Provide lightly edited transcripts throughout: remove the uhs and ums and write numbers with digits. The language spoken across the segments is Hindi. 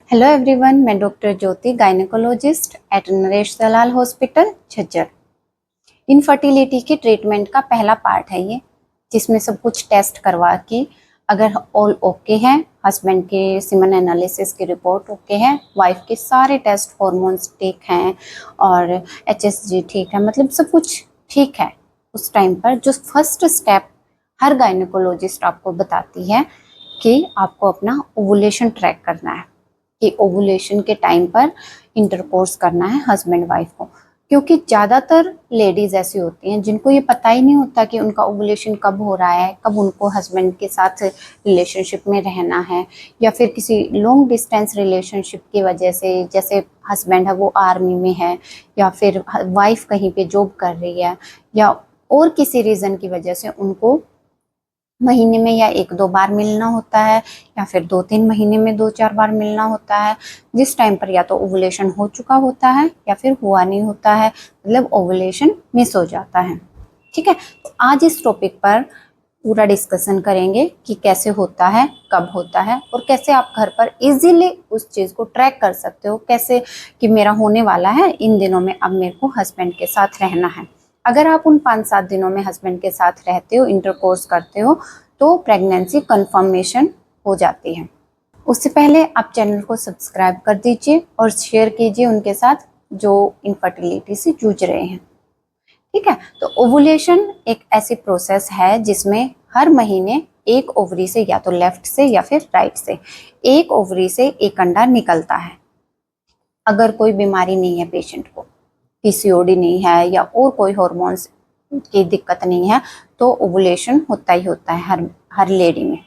हेलो एवरीवन, मैं डॉक्टर ज्योति, गायनेकोलॉजिस्ट एट नरेश दलाल हॉस्पिटल झज्जर। इनफर्टिलिटी की ट्रीटमेंट का पहला पार्ट है ये, जिसमें सब कुछ टेस्ट करवा के अगर ऑल ओके है, हस्बैंड के सीमन एनालिसिस की रिपोर्ट ओके है, वाइफ के सारे टेस्ट हार्मोन्स ठीक हैं और HSG ठीक है, मतलब सब कुछ ठीक है, उस टाइम पर जो फर्स्ट स्टेप हर गायनेकोलॉजिस्ट आपको बताती है कि आपको अपना ओवुलेशन ट्रैक करना है, कि ओवुलेशन के टाइम पर इंटरकोर्स करना है हस्बैंड वाइफ को। क्योंकि ज़्यादातर लेडीज़ ऐसी होती हैं जिनको ये पता ही नहीं होता कि उनका ओवुलेशन कब हो रहा है, कब उनको हस्बैंड के साथ रिलेशनशिप में रहना है, या फिर किसी लॉन्ग डिस्टेंस रिलेशनशिप की वजह से, जैसे हस्बैंड है वो आर्मी में है या फिर वाइफ कहीं पे जॉब कर रही है, या और किसी रीज़न की वजह से उनको महीने में या 1-2 बार मिलना होता है, या फिर 2-3 महीने में 2-4 बार मिलना होता है, जिस टाइम पर या तो ओवुलेशन हो चुका होता है या फिर हुआ नहीं होता है, मतलब ओवुलेशन मिस हो जाता है। ठीक है, तो आज इस टॉपिक पर पूरा डिस्कशन करेंगे कि कैसे होता है, कब होता है, और कैसे आप घर पर इजीली उस चीज़ को ट्रैक कर सकते हो, कैसे कि मेरा होने वाला है इन दिनों में, अब मेरे को हस्बैंड के साथ रहना है। अगर आप उन 5-7 दिनों में हस्बैंड के साथ रहते हो, इंटरकोर्स करते हो, तो प्रेगनेंसी कंफर्मेशन हो जाती है। उससे पहले आप चैनल को सब्सक्राइब कर दीजिए और शेयर कीजिए उनके साथ जो इनफर्टिलिटी से जूझ रहे हैं। ठीक है, तो ओवुलेशन एक ऐसी प्रोसेस है जिसमें हर महीने एक ओवरी से, या तो लेफ्ट से या फिर राइट से, एक ओवरी से एक अंडा निकलता है। अगर कोई बीमारी नहीं है पेशेंट को, PCOD नहीं है या और कोई हॉर्मोन्स की दिक्कत नहीं है, तो ओवुलेशन होता ही होता है हर लेडी में।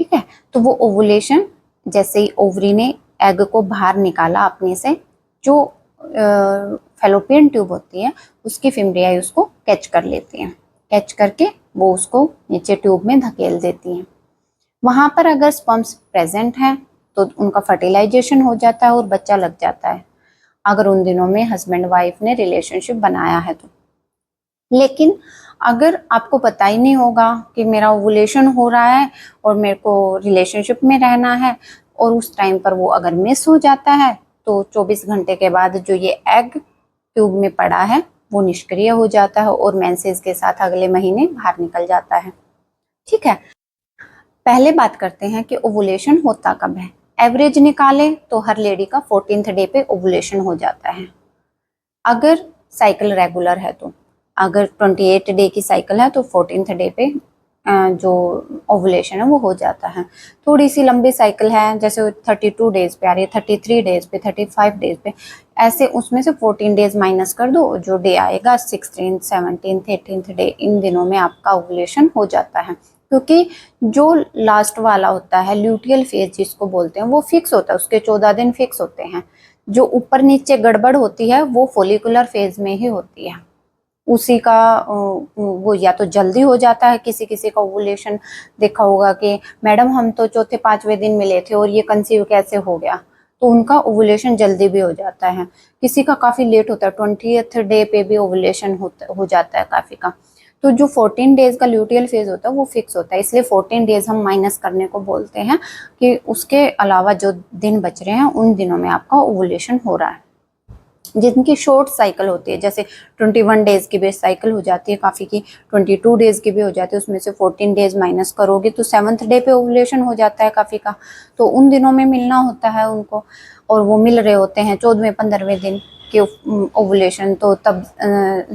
ठीक है, तो वो ओवुलेशन जैसे ही ओवरी ने एग को बाहर निकाला अपने से, जो फैलोपियन ट्यूब होती है उसकी फिम्ब्रियाई उसको कैच कर लेती हैं, कैच करके वो उसको नीचे ट्यूब में धकेल देती हैं। वहाँ पर अगर स्पर्म्स प्रेजेंट हैं तो उनका फर्टिलाइजेशन हो जाता है और बच्चा लग जाता है, अगर उन दिनों में हस्बैंड वाइफ ने रिलेशनशिप बनाया है तो। लेकिन अगर आपको पता ही नहीं होगा कि मेरा ओवुलेशन हो रहा है और मेरे को रिलेशनशिप में रहना है, और उस टाइम पर वो अगर मिस हो जाता है, तो 24 घंटे के बाद जो ये एग ट्यूब में पड़ा है वो निष्क्रिय हो जाता है और मेंसेस के साथ अगले महीने बाहर निकल जाता है। ठीक है, पहले बात करते हैं कि ओवुलेशन होता कब है। एवरेज निकाले तो हर लेडी का 14th डे पे ओवुलेशन हो जाता है, अगर साइकिल रेगुलर है तो। अगर 28 डे की साइकिल है तो 14th डे पे जो ओवुलेशन है वो हो जाता है। थोड़ी सी लंबी साइकिल है, जैसे 32 डेज पे आ रही है, 33 डेज पे, 35 डेज पे, ऐसे उसमें से 14 डेज माइनस कर दो, जो डे आएगा 16th, 17th, 18th डे, इन दिनों में आपका ओवुलेशन हो जाता है। क्योंकि जो लास्ट वाला होता है ल्यूटियल फेज जिसको बोलते हैं, वो फिक्स होता है, उसके 14 दिन फिक्स होते हैं। जो ऊपर नीचे गड़बड़ होती है वो फोलिकुलर फेज में ही होती है, उसी का वो या तो जल्दी हो जाता है, किसी किसी का ओवुलेशन देखा होगा कि मैडम हम तो 4-5वें दिन मिले थे और ये कंसीव कैसे हो गया, तो उनका ओवुलेशन जल्दी भी हो जाता है। किसी का काफ़ी लेट होता है, 20th डे पे भी ओवुलेशन हो जाता है काफ़ी का। तो जो 14 डेज का ल्यूटियल फेज होता है वो फिक्स होता है, इसलिए 14 डेज हम माइनस करने को बोलते हैं, कि उसके अलावा जो दिन बच रहे हैं उन दिनों में आपका ओवुलेशन हो रहा है। जिनकी शॉर्ट साइकिल होती है, जैसे 21 डेज की भी साइकिल हो जाती है काफ़ी की, 22 डेज की भी हो जाती है, उसमें से 14 डेज माइनस करोगे तो 7th डे पे ओवुलेशन हो जाता है काफ़ी का, तो उन दिनों में मिलना होता है उनको, और वो मिल रहे होते हैं 14वें-15वें दिन के ओवुलेशन, तो तब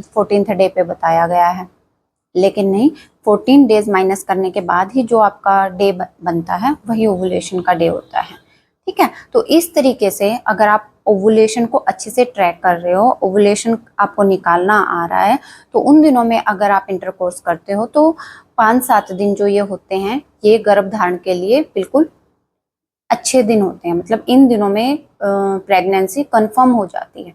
14th डे पे बताया गया है। लेकिन नहीं, 14 डेज माइनस करने के बाद ही जो आपका डे बनता है वही ओवुलेशन का डे होता है। ठीक है, तो इस तरीके से अगर आप ओवुलेशन को अच्छे से ट्रैक कर रहे हो, ओवुलेशन आपको निकालना आ रहा है, तो उन दिनों में अगर आप इंटरकोर्स करते हो तो 5-7 दिन जो ये होते हैं, ये गर्भधारण के लिए बिल्कुल अच्छे दिन होते हैं, मतलब इन दिनों में प्रेगनेंसी कंफर्म हो जाती है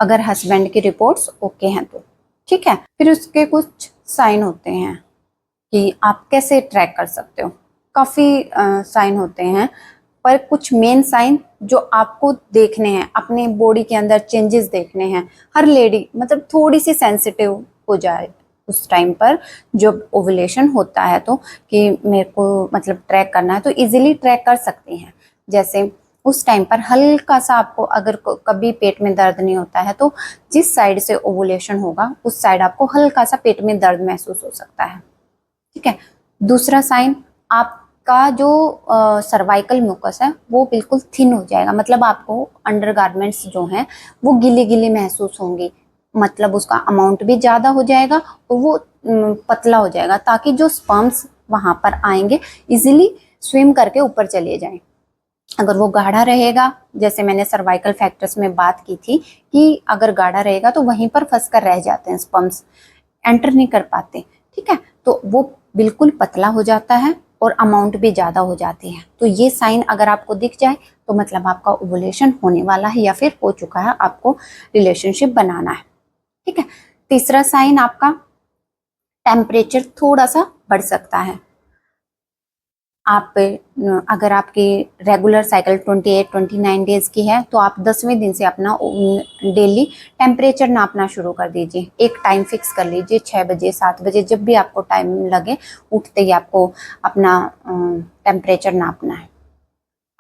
अगर हस्बैंड की रिपोर्ट्स ओके हैं तो। ठीक है, फिर उसके कुछ साइन होते हैं कि आप कैसे ट्रैक कर सकते हो। काफ़ी साइन होते हैं, पर कुछ मेन साइन जो आपको देखने हैं, अपने बॉडी के अंदर चेंजेस देखने हैं, हर लेडी मतलब थोड़ी सी सेंसिटिव हो जाए उस टाइम पर जब ओवुलेशन होता है, तो कि मेरे को मतलब ट्रैक करना है तो इजीली ट्रैक कर सकती हैं। जैसे उस टाइम पर हल्का सा आपको, अगर कभी पेट में दर्द नहीं होता है तो जिस साइड से ओवुलेशन होगा उस साइड आपको हल्का सा पेट में दर्द महसूस हो सकता है। ठीक है। दूसरा साइन, आपका जो सर्वाइकल म्यूकस है वो बिल्कुल थिन हो जाएगा, मतलब आपको अंडरगारमेंट्स जो हैं वो गीले गीले महसूस होंगे, मतलब उसका अमाउंट भी ज़्यादा हो जाएगा और वो पतला हो जाएगा, ताकि जो स्पर्म्स वहाँ पर आएंगे इजीली स्विम करके ऊपर चले जाएं। अगर वो गाढ़ा रहेगा, जैसे मैंने सर्वाइकल फैक्टर्स में बात की थी कि अगर गाढ़ा रहेगा तो वहीं पर फंस कर रह जाते हैं, स्पर्म्स एंटर नहीं कर पाते। ठीक है, तो वो बिल्कुल पतला हो जाता है और अमाउंट भी ज़्यादा हो जाती है। तो ये साइन अगर आपको दिख जाए तो मतलब आपका ओवुलेशन होने वाला है या फिर हो चुका है, आपको रिलेशनशिप बनाना है। ठीक है। तीसरा साइन, आपका टेम्परेचर थोड़ा सा बढ़ सकता है। आप अगर आपकी रेगुलर साइकिल 28-29 डेज की है तो आप 10वें दिन से अपना डेली टेम्परेचर नापना शुरू कर दीजिए। एक टाइम फिक्स कर लीजिए, 6 बजे 7 बजे, जब भी आपको टाइम लगे उठते ही आपको अपना टेम्परेचर नापना है।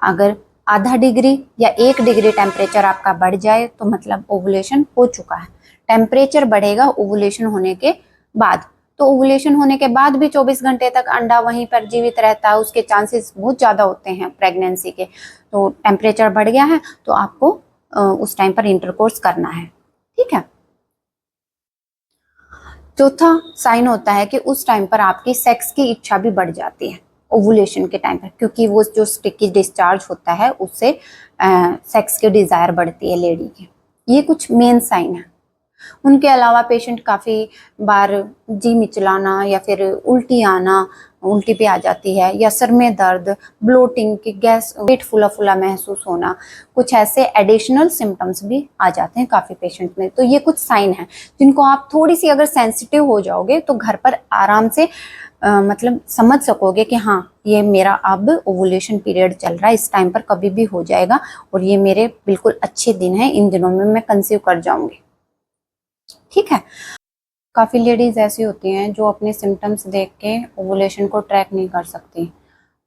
अगर आधा डिग्री या 1 डिग्री टेम्परेचर आपका बढ़ जाए तो मतलब ओवुलेशन हो चुका है। टेम्परेचर बढ़ेगा ओवुलेशन होने के बाद, तो ओवुलेशन होने के बाद भी 24 घंटे तक अंडा वहीं पर जीवित रहता है, उसके चांसेस बहुत ज़्यादा होते हैं प्रेगनेंसी के। तो टेम्परेचर बढ़ गया है तो आपको उस टाइम पर इंटरकोर्स करना है। ठीक है। चौथा साइन होता है कि उस टाइम पर आपकी सेक्स की इच्छा भी बढ़ जाती है ओवुलेशन के टाइम पर, क्योंकि वो जो स्टिकी डिस्चार्ज होता है उससे सेक्स की डिज़ायर बढ़ती है लेडी की। ये कुछ मेन साइन है। उनके अलावा पेशेंट काफ़ी बार जी मिचलाना या फिर उल्टी आना, उल्टी पे आ जाती है, या सर में दर्द, ब्लोटिंग की गैस, पेट फूला फूला महसूस होना, कुछ ऐसे एडिशनल सिम्टम्स भी आ जाते हैं काफ़ी पेशेंट में। तो ये कुछ साइन हैं जिनको आप थोड़ी सी अगर सेंसिटिव हो जाओगे तो घर पर आराम से मतलब समझ सकोगे कि हाँ ये मेरा अब ओवुलेशन पीरियड चल रहा है, इस टाइम पर कभी भी हो जाएगा और ये मेरे बिल्कुल अच्छे दिन हैं, इन दिनों में मैं कंसीव कर जाऊंगी। ठीक है। काफ़ी लेडीज़ ऐसी होती हैं जो अपने सिम्टम्स देख के ओवुलेशन को ट्रैक नहीं कर सकती।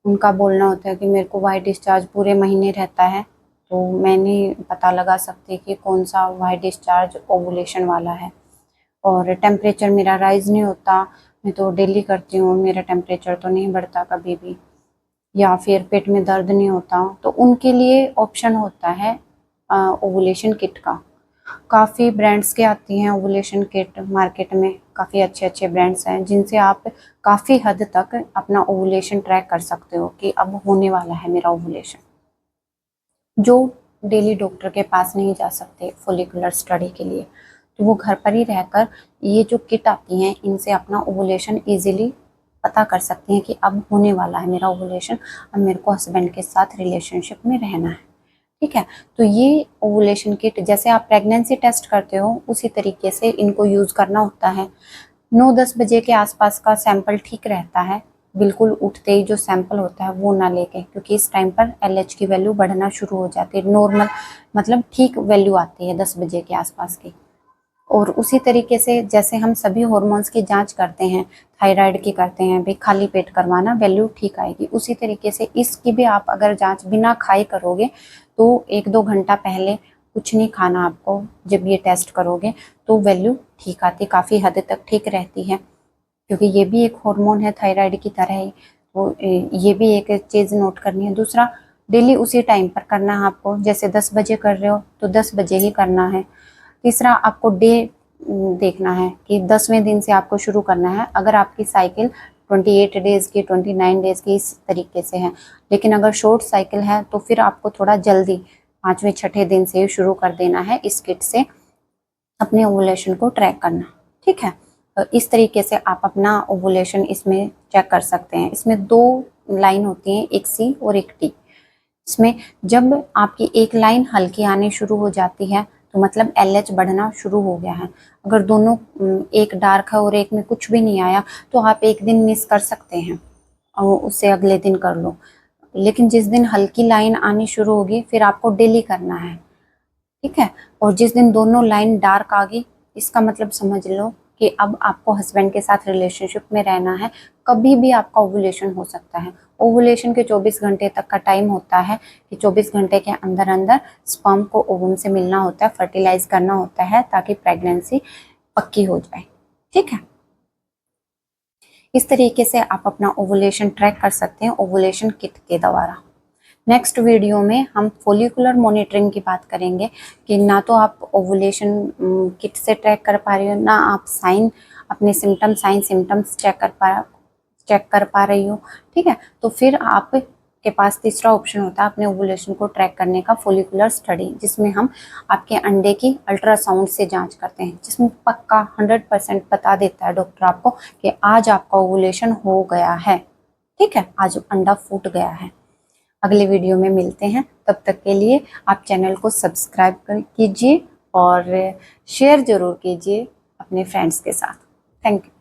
उनका बोलना होता है कि मेरे को वाइट डिस्चार्ज पूरे महीने रहता है, तो मैं नहीं पता लगा सकती कि कौन सा वाइट डिस्चार्ज ओवुलेशन वाला है, और टेम्परेचर मेरा राइज़ नहीं होता, मैं तो डेली करती हूँ, मेरा टेम्परेचर तो नहीं बढ़ता कभी भी, या फिर पेट में दर्द नहीं होता। तो उनके लिए ऑप्शन होता है ओवुलेशन किट का। काफ़ी ब्रांड्स के आती हैं ओवुलेशन किट मार्केट में, काफ़ी अच्छे अच्छे ब्रांड्स हैं जिनसे आप काफ़ी हद तक अपना ओवुलेशन ट्रैक कर सकते हो कि अब होने वाला है मेरा ओवुलेशन। जो डेली डॉक्टर के पास नहीं जा सकते फोलिकुलर स्टडी के लिए, तो वो घर पर ही रहकर ये जो किट आती हैं इनसे अपना ओवुलेशन इजीली पता कर सकती हैं कि अब होने वाला है मेरा ओवुलेशन, अब मेरे को हस्बैंड के साथ रिलेशनशिप में रहना है। ठीक है। तो ये ओवुलेशन किट जैसे आप प्रेगनेंसी टेस्ट करते हो उसी तरीके से इनको यूज़ करना होता है। 9-10 बजे के आसपास का सैंपल ठीक रहता है, बिल्कुल उठते ही जो सैंपल होता है वो ना लेके, क्योंकि इस टाइम पर LH की वैल्यू बढ़ना शुरू हो जाती है। नॉर्मल मतलब ठीक वैल्यू आती है 10 बजे के आसपास की। और उसी तरीके से जैसे हम सभी हार्मोन्स की जांच करते हैं, थायराइड की करते हैं, भाई खाली पेट करवाना वैल्यू ठीक आएगी, उसी तरीके से इसकी भी आप अगर जांच बिना खाए करोगे तो 1-2 घंटा पहले कुछ नहीं खाना आपको, जब ये टेस्ट करोगे तो वैल्यू ठीक आती, काफ़ी हद तक ठीक रहती है, क्योंकि ये भी एक हार्मोन है थायराइड की तरह ही। तो ये भी एक चीज़ नोट करनी है। दूसरा, डेली उसी टाइम पर करना है आपको, जैसे 10 बजे कर रहे हो तो 10 बजे ही करना है। तीसरा, आपको डे देखना है कि 10वें दिन से आपको शुरू करना है। अगर आपकी साइकिल 28 डेज़ की 29 डेज़ की इस तरीके से है, लेकिन अगर शॉर्ट साइकिल है तो फिर आपको थोड़ा जल्दी 5वें-6ठे दिन से शुरू कर देना है इस किट से अपने ओवुलेशन को ट्रैक करना। ठीक है। तो इस तरीके से आप अपना ओवुलेशन इसमें चेक कर सकते हैं। इसमें 2 लाइन होती हैं, एक C और एक T। इसमें जब आपकी एक लाइन हल्की आने शुरू हो जाती है तो मतलब LH बढ़ना शुरू हो गया है। अगर दोनों एक डार्क है और एक में कुछ भी नहीं आया तो आप एक दिन मिस कर सकते हैं और उससे अगले दिन कर लो, लेकिन जिस दिन हल्की लाइन आनी शुरू होगी फिर आपको डेली करना है। ठीक है। और जिस दिन दोनों लाइन डार्क आ गई, इसका मतलब समझ लो कि अब आपको हस्बैंड के साथ रिलेशनशिप में रहना है, कभी भी आपका ओवुलेशन हो सकता है। ओवुलेशन के 24 घंटे तक का टाइम होता है कि 24 घंटे के अंदर अंदर स्पर्म को ओवम से मिलना होता है, फर्टिलाइज करना होता है ताकि प्रेगनेंसी पक्की हो जाए। ठीक है, इस तरीके से आप अपना ओवुलेशन ट्रैक कर सकते हैं ओवुलेशन किट के द्वारा। नेक्स्ट वीडियो में हम फोलिकुलर मॉनिटरिंग की बात करेंगे कि ना तो आप ओवुलेशन किट से ट्रैक कर पा रही हो, ना आप अपने साइन सिम्टम्स चेक कर पा रही हो। ठीक है, तो फिर आपके पास तीसरा ऑप्शन होता है अपने ओवुलेशन को ट्रैक करने का, फोलिकुलर स्टडी, जिसमें हम आपके अंडे की अल्ट्रासाउंड से जांच करते हैं, जिसमें पक्का 100% बता देता है डॉक्टर आपको कि आज आपका ओवुलेशन हो गया है। ठीक है, आज अंडा फूट गया है। अगले वीडियो में मिलते हैं, तब तक के लिए आप चैनल को सब्सक्राइब कीजिए और शेयर जरूर कीजिए अपने फ्रेंड्स के साथ। Thank you.